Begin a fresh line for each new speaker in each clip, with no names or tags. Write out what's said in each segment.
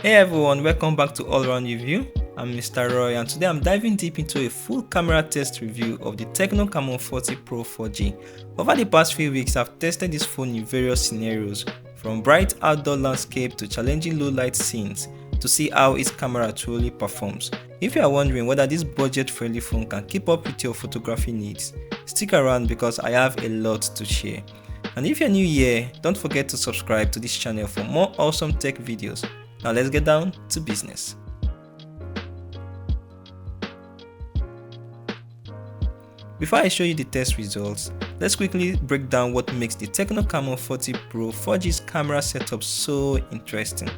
Hey everyone, welcome back to All Round Review. I'm Mr. Roy and today I'm diving deep into a full camera test review of the Tecno Camon 40 Pro 4G. Over the past few weeks, I've tested this phone in various scenarios, from bright outdoor landscape to challenging low light scenes, to see how its camera truly performs. If you are wondering whether this budget-friendly phone can keep up with your photography needs, stick around because I have a lot to share. And if you're new here, don't forget to subscribe to this channel for more awesome tech videos. Now let's get down to business. Before I show you the test results, let's quickly break down what makes the Tecno Camon 40 Pro 4G's camera setup so interesting.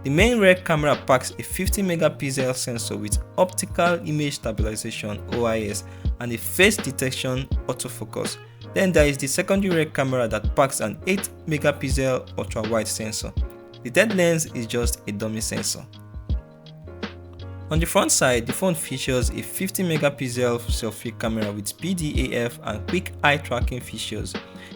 The main rear camera packs a 50 megapixel sensor with optical image stabilization (OIS) and a face detection autofocus. Then there is the secondary rear camera that packs an 8 megapixel ultra-wide sensor. The third lens is just a dummy sensor. On the front side, the phone features a 50 megapixel selfie camera with PDAF and quick eye tracking features.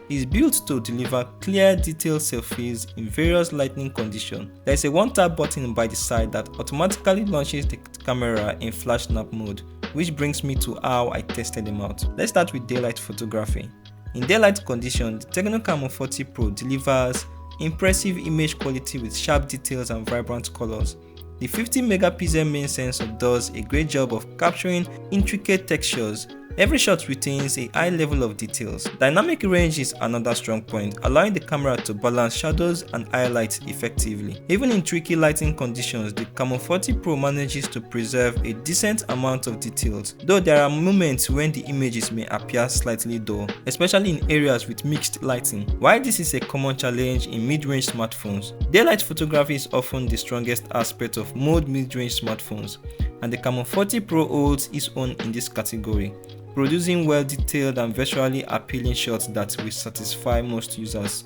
It is built to deliver clear, detailed selfies in various lighting conditions. There is a one-tap button by the side that automatically launches the camera in flash snap mode, which brings me to how I tested them out. Let's start with daylight photography. In daylight conditions, the Tecno Camon 40 Pro delivers impressive image quality with sharp details and vibrant colors. The 50 megapixel main sensor does a great job of capturing intricate textures. Every shot retains a high level of details. Dynamic range is another strong point, allowing the camera to balance shadows and highlights effectively. Even in tricky lighting conditions, the Camon 40 Pro manages to preserve a decent amount of details, though there are moments when the images may appear slightly dull, especially in areas with mixed lighting. While this is a common challenge in mid-range smartphones, daylight photography is often the strongest aspect of most mid-range smartphones, and the Camon 40 Pro holds its own in this category, producing well-detailed and visually appealing shots that will satisfy most users.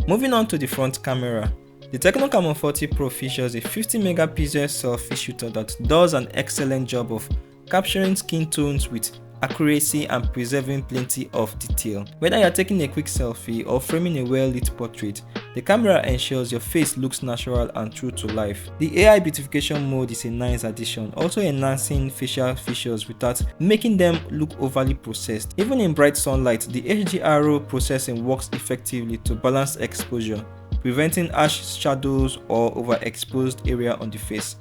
Moving on to the front camera, the Tecno Camon 40 Pro features a 50 megapixel selfie shooter that does an excellent job of capturing skin tones with accuracy and preserving plenty of detail. Whether you are taking a quick selfie or framing a well-lit portrait, the camera ensures your face looks natural and true to life. The AI beautification mode is a nice addition, also enhancing facial features without making them look overly processed. Even in bright sunlight, the HDRO processing works effectively to balance exposure, preventing harsh shadows or overexposed area on the face.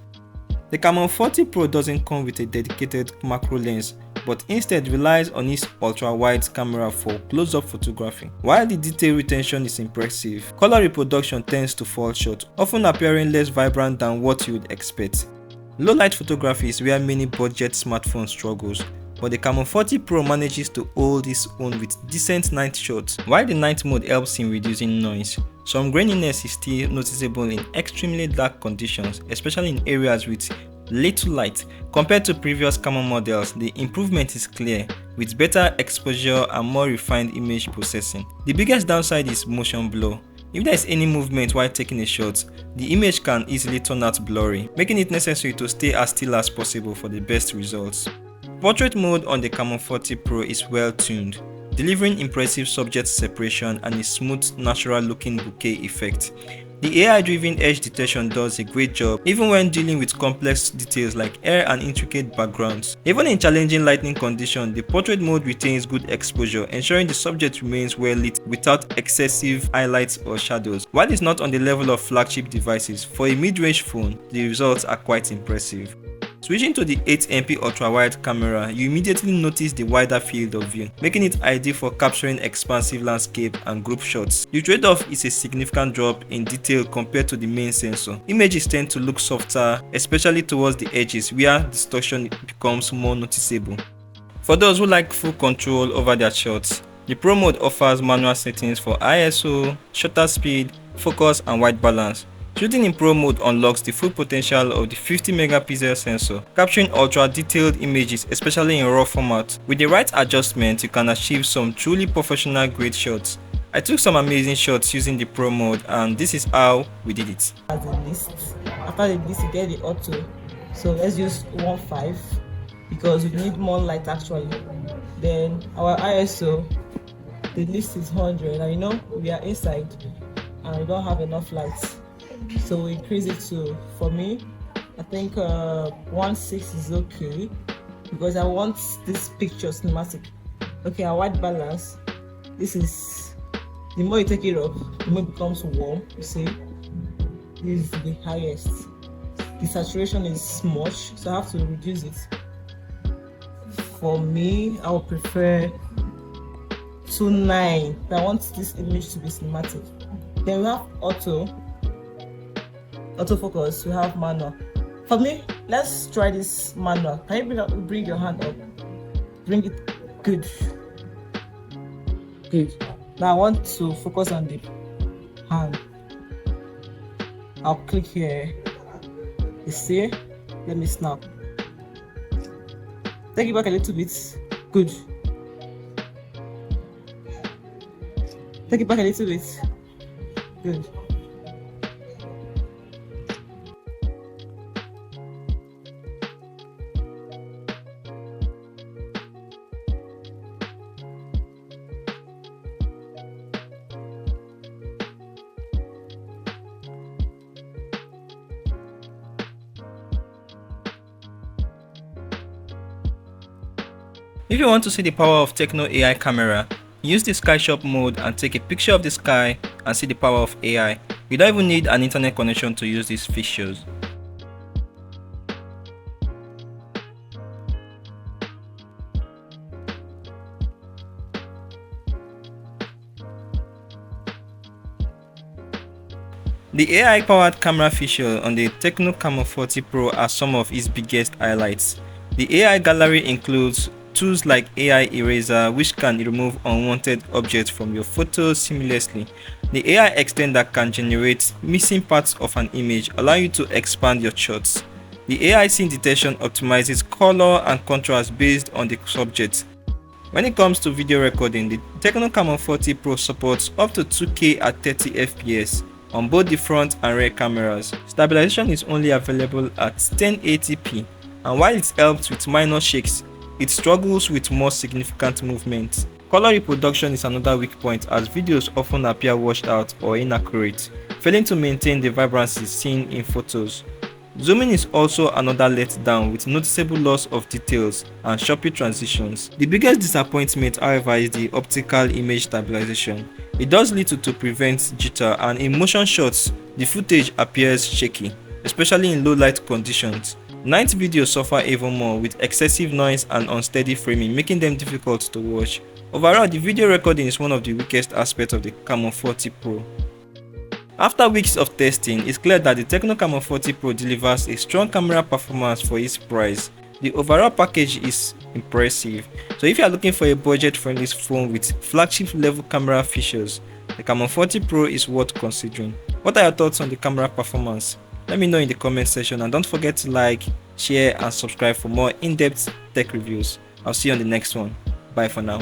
The Camon 40 Pro doesn't come with a dedicated macro lens, but instead relies on its ultra-wide camera for close-up photography. While the detail retention is impressive, color reproduction tends to fall short, often appearing less vibrant than what you would expect. Low-light photography is where many budget smartphones struggles, but the Camon 40 Pro manages to hold its own with decent night shots. While the night mode helps in reducing noise, some graininess is still noticeable in extremely dark conditions, especially in areas with little light. Compared to previous Camon models, the improvement is clear, with better exposure and more refined image processing. The biggest downside is motion blur. If there is any movement while taking a shot, the image can easily turn out blurry, making it necessary to stay as still as possible for the best results. Portrait mode on the Camon 40 Pro is well tuned, delivering impressive subject separation and a smooth, natural-looking bokeh effect. The AI-driven edge detection does a great job even when dealing with complex details like hair and intricate backgrounds. Even in challenging lighting conditions, the portrait mode retains good exposure, ensuring the subject remains well lit without excessive highlights or shadows. While it's not on the level of flagship devices, for a mid-range phone, the results are quite impressive. Switching to the 8MP ultra-wide camera, you immediately notice the wider field of view, making it ideal for capturing expansive landscape and group shots. The trade-off is a significant drop in detail compared to the main sensor. Images tend to look softer, especially towards the edges where distortion becomes more noticeable. For those who like full control over their shots, the Pro mode offers manual settings for ISO, shutter speed, focus and white balance. Shooting in Pro mode unlocks the full potential of the 50 megapixel sensor, capturing ultra-detailed images, especially in RAW format. With the right adjustment, you can achieve some truly professional-grade shots. I took some amazing shots using the Pro mode, and this is how we did it.
As a list, after the list, you get the auto. So let's use 1.5 because we need more light actually. Then our ISO, the list is 100, and we are inside and we don't have enough lights. So we increase it to, for me, I think 1.6 is okay, because I want this picture cinematic. Okay, our white balance, this is, the more you take it up, the more it becomes warm. You see, this is the highest. The saturation is much, so I have to reduce it. For me, I would prefer 2.9. I want this image to be cinematic. Then we have autofocus, we have manual. For me, let's try this manual. Can you bring your hand up? Bring it. Good. Now I want to focus on the hand. I'll click here. You see? Let me snap. Take it back a little bit. Good. Take it back a little bit. Good.
If you want to see the power of Tecno AI camera, use the sky shop mode and take a picture of the sky and see the power of AI. You don't even need an internet connection to use these features. The AI-powered camera feature on the Tecno Camon 40 Pro are some of its biggest highlights. The AI gallery includes tools like AI Eraser, which can remove unwanted objects from your photos seamlessly. The AI Extender can generate missing parts of an image, allowing you to expand your shots. The AI Scene Detection optimizes color and contrast based on the subject. When it comes to video recording, the Tecno Camon 40 Pro supports up to 2K at 30 FPS on both the front and rear cameras. Stabilization is only available at 1080p, and while it helps with minor shakes, it struggles with more significant movements. Color reproduction is another weak point, as videos often appear washed out or inaccurate, failing to maintain the vibrancy seen in photos. Zooming is also another letdown, with noticeable loss of details and choppy transitions. The biggest disappointment, however, is the optical image stabilization. It does little to prevent jitter, and in motion shots, the footage appears shaky, especially in low light conditions. Night videos suffer even more, with excessive noise and unsteady framing, making them difficult to watch. Overall, the video recording is one of the weakest aspects of the Camon 40 Pro. After weeks of testing, it's clear that the Tecno Camon 40 Pro delivers a strong camera performance for its price. The overall package is impressive, so if you are looking for a budget-friendly phone with flagship-level camera features, the Camon 40 Pro is worth considering. What are your thoughts on the camera performance? Let me know in the comment section, and don't forget to like, share and subscribe for more in-depth tech reviews. I'll see you on the next one. Bye for now.